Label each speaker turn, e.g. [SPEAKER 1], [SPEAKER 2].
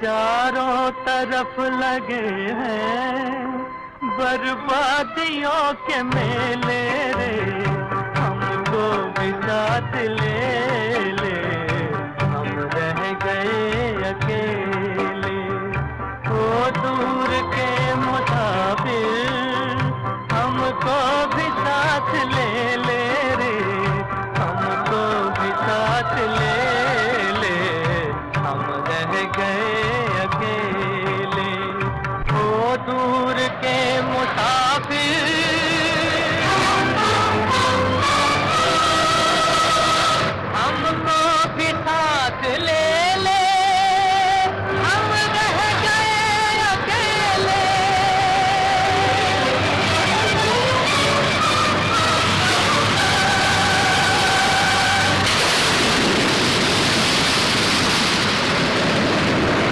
[SPEAKER 1] चारों तरफ लगे हैं बर्बादियों के मेले रे, हमको भी साथ ले ले, हम रह गए अकेले। ओ दूर के मुसाफिर, हमको भी साथ ले ले रे, हमको भी साथ ले ले, हम रह गए अकेले। ओ दूर के मुसाफिर